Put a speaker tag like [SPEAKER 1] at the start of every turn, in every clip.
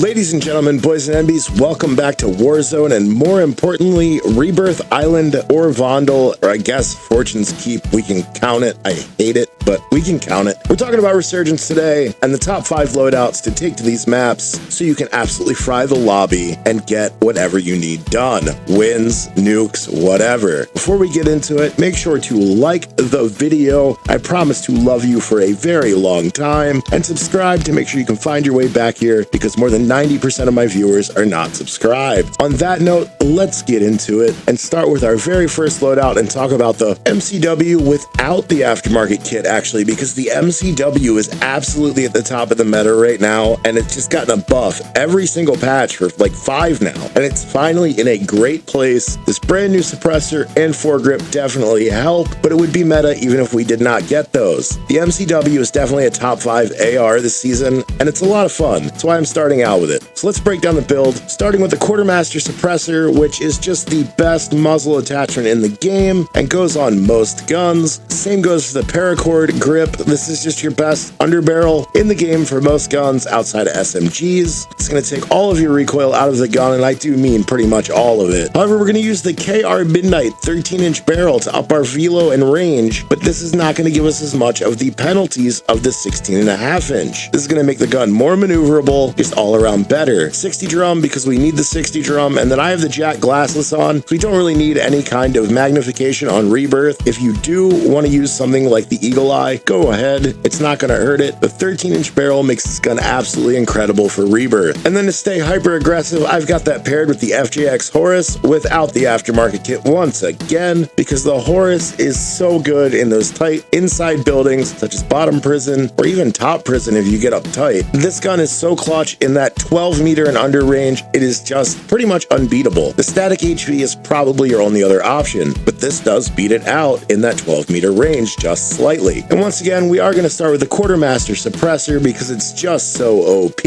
[SPEAKER 1] Ladies and gentlemen, boys and MBs, welcome back to Warzone, and more importantly, Rebirth Island or Vondel, or I guess Fortune's Keep. We can count it. I hate it, but we can count it. We're talking about Resurgence today and the top 5 loadouts to take to these maps so you can absolutely fry the lobby and get whatever you need done. Wins, nukes, whatever. Before we get into it, make sure to like the video. I promise to love you for a very long time, and subscribe to make sure you can find your way back here, because more than 90% of my viewers are not subscribed. On that note, let's get into it and start with our very first loadout and talk about the MCW without the aftermarket kit, actually, because the MCW is absolutely at the top of the meta right now, and it's just gotten a buff every single patch for like 5 now, and it's finally in a great place. This brand new suppressor and foregrip definitely help, but it would be meta even if we did not get those. The MCW is definitely a top 5 AR this season, and it's a lot of fun. That's why I'm starting out with it. So let's break down the build, starting with the Quartermaster suppressor, which is just the best muzzle attachment in the game and goes on most guns. Same goes for the paracord grip. This is just your best underbarrel in the game for most guns outside of SMGs. It's going to take all of your recoil out of the gun, and I do mean pretty much all of it. However, we're going to use the KR Midnight 13-inch barrel to up our velo and range, but this is not going to give us as much of the penalties of the 16.5-inch. This is going to make the gun more maneuverable, just all around better. 60 drum because we need the 60 drum, and then I have the Jack glassless on, so we don't really need any kind of magnification on Rebirth. If you do want to use something like the Eagle Eye, go ahead. It's not going to hurt it. The 13-inch barrel makes this gun absolutely incredible for Rebirth. And then to stay hyper aggressive, I've got that paired with the FJX Horus without the aftermarket kit once again, because the Horus is so good in those tight inside buildings such as bottom prison or even top prison if you get up tight. This gun is so clutch in that 12 meter and under range. It is just pretty much unbeatable. The static HV is probably your only other option, but this does beat it out in that 12 meter range just slightly. And once again, we are going to start with the Quartermaster suppressor because it's just so OP.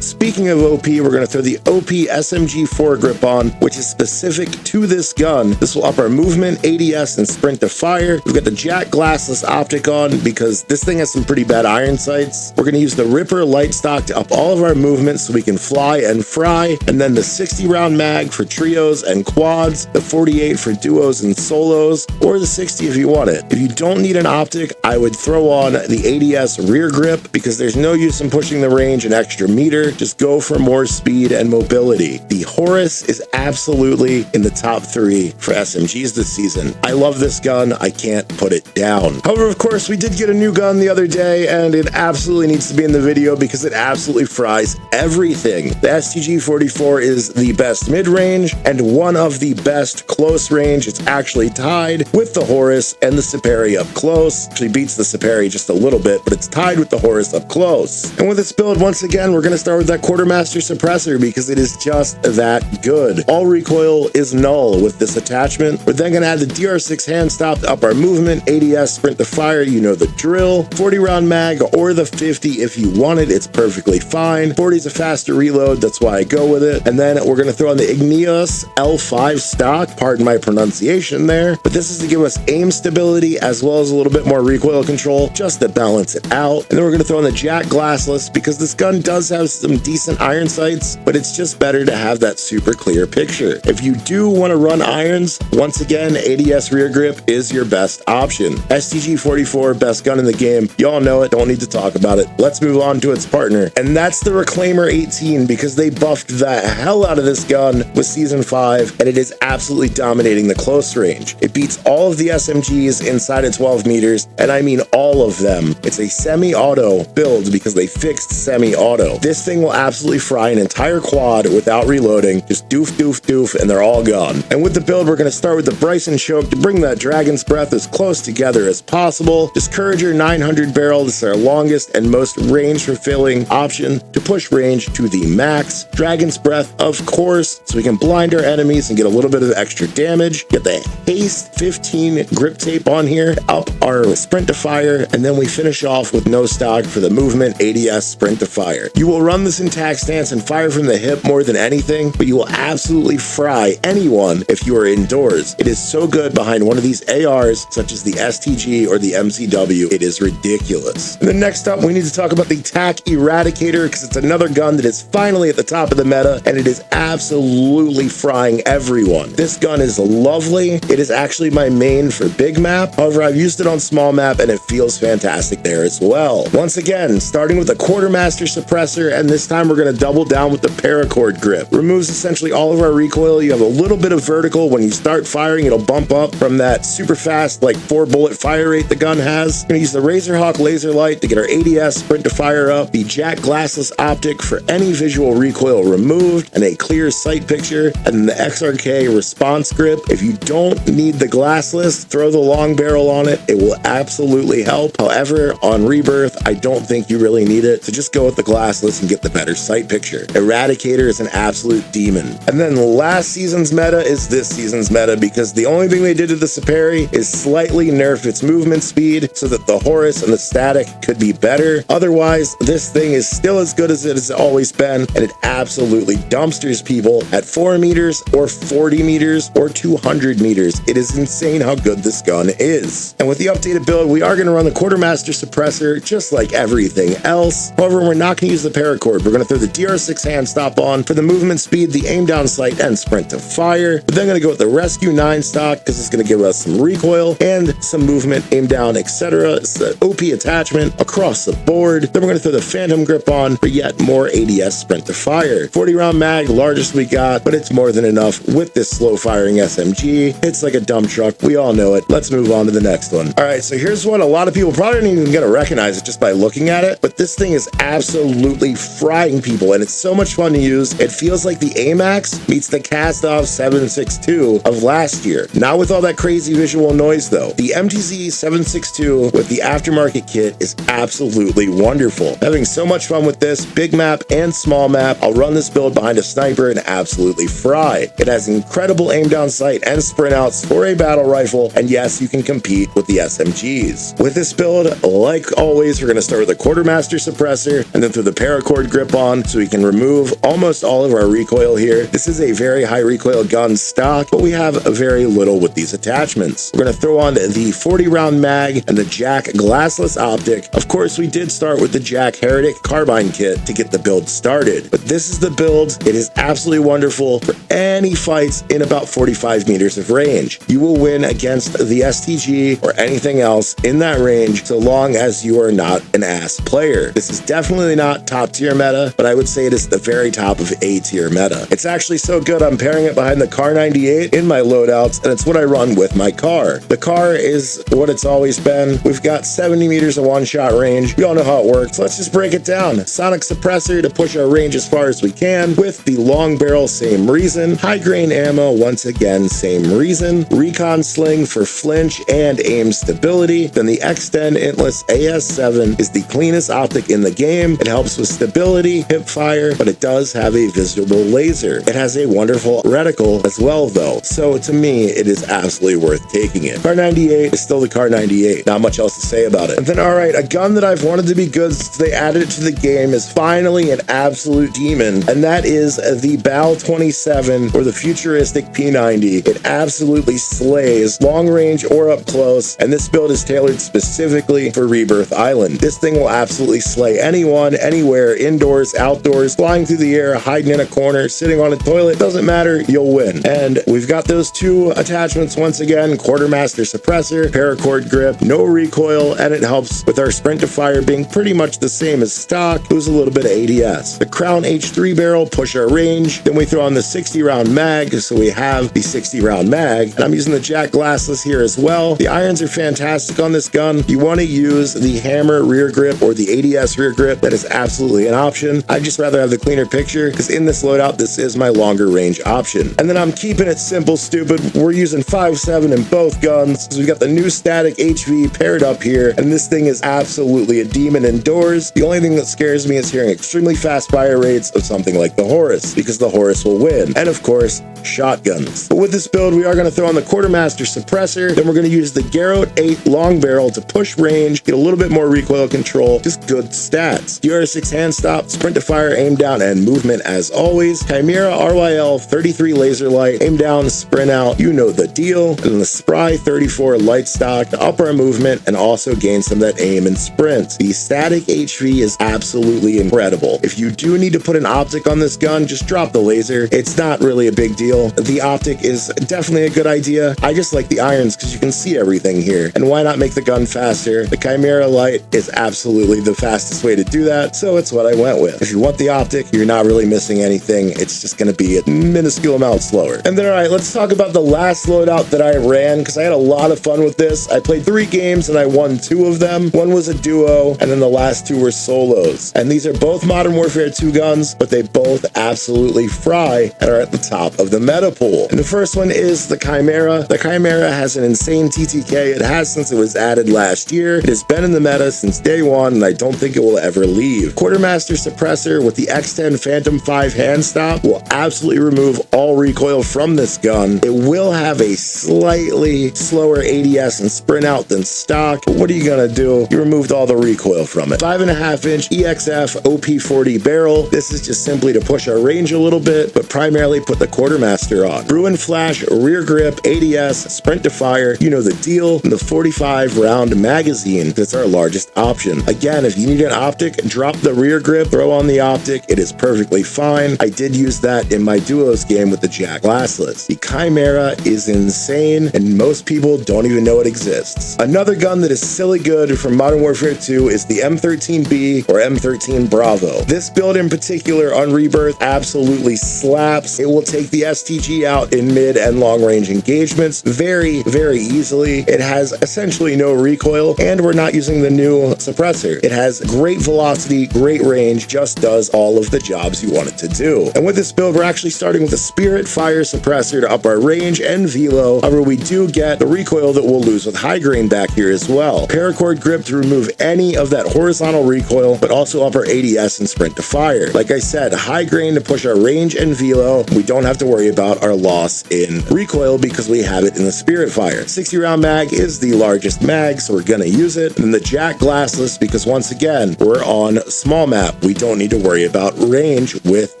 [SPEAKER 1] Speaking of OP, we're going to throw the OP SMG foregrip on, which is specific to this gun. This will up our movement, ADS, and sprint to fire. We've got the Jack glassless optic on because this thing has some pretty bad iron sights. We're going to use the Ripper light stock to up all of our movement so we can fly and fry, and then the 60 round mag for trios and quads, the 48 for duos and solos, or the 60 if you want it. If you don't need an optic, I would throw on the ADS rear grip because there's no use in pushing the range an extra meter. Just go for more speed and mobility. The Horus is absolutely in the top 3 for SMGs this season. I love this gun. I can't put it down. However, of course, we did get a new gun the other day, and it absolutely needs to be in the video because it absolutely fries everything. The STG-44 is the best mid-range and one of the best close range. It's actually tied with the Horus and the Superi up close. Actually beats the Superi just a little bit, but it's tied with the Horus up close. And with this build, once again, we're going to start with that Quartermaster suppressor because it is just that good. All recoil is null with this attachment. We're then going to add the DR6 hand stop to up our movement, ADS, sprint to fire, you know the drill, 40 round mag or the 50 if you want it. It's perfectly fine. 40 is a faster reload, that's why I go with it. And then we're going to throw on the Igneous L5 stock, pardon my pronunciation there, but this is to give us aim stability as well as a little bit more recoil control just to balance it out. And then we're going to throw on the Jack glassless because this gun does have some decent iron sights, but it's just better to have that super clear picture. If you do want to run irons, once again, ADS rear grip is your best option. STG-44, best gun in the game. Y'all know it, don't need to talk about it. Let's move on to its partner, and that's the Reclaimer 18 because they buffed the hell out of this gun with Season 5, and it is absolutely dominating the close range. It beats all of the SMGs inside of 12 meters, and I mean all of them. It's a semi-auto build because they fixed semi-auto. This thing will absolutely fry an entire quad without reloading. Just doof, doof, doof, and they're all gone. And with the build, we're going to start with the Bryson choke to bring that Dragon's Breath as close together as possible. Discourager 900 barrel. This is our longest and most range fulfilling option to push range to the max. Dragon's Breath, of course, so we can blind our enemies and get a little bit of extra damage. Get the Haste 15 grip tape on here, up our sprint to fire, and then we finish off with no stock for the movement ADS sprint to fire. You will run this in tac stance and fire from the hip more than anything, but you will absolutely fry anyone if you are indoors. It is so good behind one of these ARs, such as the STG or the MCW. It is ridiculous. And then next up, we need to talk about the TAC Eradicator because it's another gun gun that is finally at the top of the meta, and it is absolutely frying everyone. This gun is lovely. It is actually my main for big map. However, I've used it on small map and it feels fantastic there as well. Once again, starting with a quartermaster suppressor, and this time we're going to double down with the paracord grip. Removes essentially all of our recoil. You have a little bit of vertical. When you start firing, it'll bump up from that super fast, like 4-bullet fire rate the gun has. We're going to use the Razorhawk laser light to get our ADS sprint to fire up, the Jack glassless optic for any visual recoil removed, and a clear sight picture, and then the XRK response grip. If you don't need the glassless, throw the long barrel on it. It will absolutely help. However, on Rebirth, I don't think you really need it, so just go with the glassless and get the better sight picture. Eradicator is an absolute demon. And then last season's meta is this season's meta, because the only thing they did to the Saperi is slightly nerf its movement speed so that the Horus and the static could be better. Otherwise, this thing is still as good as it has always been, and it absolutely dumpsters people at 4 meters or 40 meters or 200 meters. It is insane how good this gun is. And with the updated build, we are going to run the quartermaster suppressor just like everything else. However, we're not going to use the paracord. We're going to throw the DR6 hand stop on for the movement speed, the aim down sight, and sprint to fire. But then going to go with the Rescue 9 stock because it's going to give us some recoil and some movement, aim down, etc. It's the OP attachment across the board. Then we're going to throw the Phantom grip on for yet more ADS sprint to fire. 40 round mag, largest we got, but it's more than enough with this slow firing SMG. It's like a dump truck. We all know it. Let's move on to the next one. All right, so here's one a lot of people probably aren't even going to recognize it just by looking at it, but this thing is absolutely frying people, and it's so much fun to use. It feels like the AMAX meets the cast-off 762 of last year. Not with all that crazy visual noise, though. The MTZ 762 with the aftermarket kit is absolutely wonderful. Having so much fun with this, big map and small map. I'll run this build behind a sniper and absolutely fry. It has incredible aim down sight and sprint outs for a battle rifle, and yes, you can compete with the SMGs. With this build, like always, we're going to start with a quartermaster suppressor and then throw the paracord grip on so we can remove almost all of our recoil here. This is a very high recoil gun stock, but we have very little with these attachments. We're going to throw on the 40 round mag and the Jack glassless optic. Of course, we did start with the Jack Heretic carbine kit to get the build started, but this is the build. It is absolutely wonderful for any fights in about 45 meters of range. You will win against the STG or anything else in that range so long as you are not an ass player. This is definitely not top tier meta, but I would say it is the very top of A tier meta. It's actually so good I'm pairing it behind the Car 98 in my loadouts, and it's what I run with my car. The car is what it's always been. We've got 70 meters of one-shot range. We all know how it works. Let's just break it down. Sonic suppressor to push our range as far as we can with the long barrel, same reason. High grain ammo, once again, same reason. Recon sling for flinch and aim stability. Then the Extend Intless AS7 is the cleanest optic in the game. It helps with stability, hip fire, but it does have a visible laser. It has a wonderful reticle as well, though. So to me, it is absolutely worth taking it. Car 98 is still the Car 98. Not much else to say about it. And then, all right, a gun that I've wanted to be good since they added it to the game is finally an absolute demon, and that is the BAL 27 or the futuristic P90. It absolutely slays long range or up close, and this build is tailored specifically for Rebirth Island. This thing will absolutely slay anyone, anywhere, indoors, outdoors, flying through the air, hiding in a corner, sitting on a toilet, doesn't matter, you'll win. And we've got those two attachments once again: quartermaster suppressor, paracord grip, no recoil, and it helps with our sprint to fire being pretty much the same as stock. Lose a little bit of ADS. The Crown H3 barrel, push our range. Then we throw on the 60 round mag, so we have the 60 round mag, and I'm using the Jack glassless here as well. The irons are fantastic on this gun. You want to use the hammer rear grip or the ADS rear grip. That is absolutely an option. I'd just rather have the cleaner picture because in this loadout, this is my longer range option. And then I'm keeping it simple, stupid. We're using 5.7 in both guns. So we've got the new static HV paired up here, and this thing is absolutely a demon indoors. The only thing that scares me is hearing extremely fast fire rates of something like the Horus, because the Horus will win. And of course, shotguns. But with this build, we are going to throw on the quartermaster suppressor. Then we're going to use the Garrote 8 long barrel to push range, get a little bit more recoil control, just good stats. DR6 hand stop, sprint to fire, aim down, and movement as always. Chimera RYL 33 laser light, aim down, sprint out, you know the deal. And then the Spry 34 light stock to up our movement and also gain some of that aim and sprint. The static HV is absolutely incredible. If you do need to put an optic on this gun, just drop the laser. It's not really a big deal. The optic is definitely a good idea. I just like the irons because you can see everything here. And why not make the gun faster? The Chimera light is absolutely the fastest way to do that, so it's what I went with. If you want the optic, you're not really missing anything. It's just going to be a minuscule amount slower. And then, all right, let's talk about the last loadout that I ran because I had a lot of fun with this. I played 3 games and I won 2 of them. One was a duo, and then the last 2 were solos. And these are both Modern Warfare 2 guns, but they both absolutely fry and are at the top of the meta pool. And the first one is the Chimera. The Chimera has an insane TTK. It has since it was added last year. It has been in the meta since day one, and I don't think it will ever leave. Quartermaster suppressor with the X10 Phantom 5 hand stop will absolutely remove all recoil from this gun. It will have a slightly slower ADS and sprint out than stock, but what are you gonna do? You removed all the recoil from it. 5.5-inch EXF OP40 barrel. This is just simply to push our range a little bit, but primarily put the Quartermaster on. Bruin flash, rear grip, ADS, sprint to fire, you know the deal. And the 45 round magazine, that's our largest option. Again, if you need an optic, drop the rear grip, throw on the optic. It is perfectly fine. I did use that in my duos game with the Jack glassless. The Chimera is insane, and most people don't even know it exists. Another gun that is silly good from Modern Warfare 2 is the M13B or M13 Bravo. This build in particular on Rebirth absolutely slaps. It will take the STG out in mid and long range engagements very, very easily. It has essentially no recoil, and we're not using the new suppressor. It has great velocity, great range, just does all of the jobs you want it to do. And with this build, we're actually starting with a Spirit Fire suppressor to up our range and velo. However, we do get the recoil that we'll lose with high grain back here as well. Paracord grip to remove any of that horizontal recoil, but also up our ADS and sprint to fire. Like I said, high grain to push our range and velo. We don't have to worry about our loss in recoil because we have it in the Spirit Fire. 60 round mag is the largest mag, so we're gonna use it. And then the Jack glassless, because once again, we're on small map. We don't need to worry about range with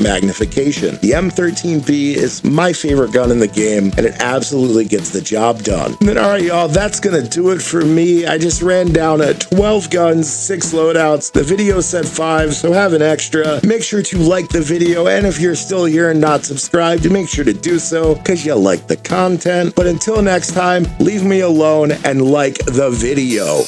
[SPEAKER 1] magnification. The M13B is my favorite gun in the game, and it absolutely gets the job done. And then, all right, y'all, that's gonna do it for me. I just ran down at 12 guns, 6 loadouts. The video said 5, so have an extra. Make sure to like the video, and if you're still here and not subscribed, make sure to do so because you like the content. But until next time, leave me alone and like the video.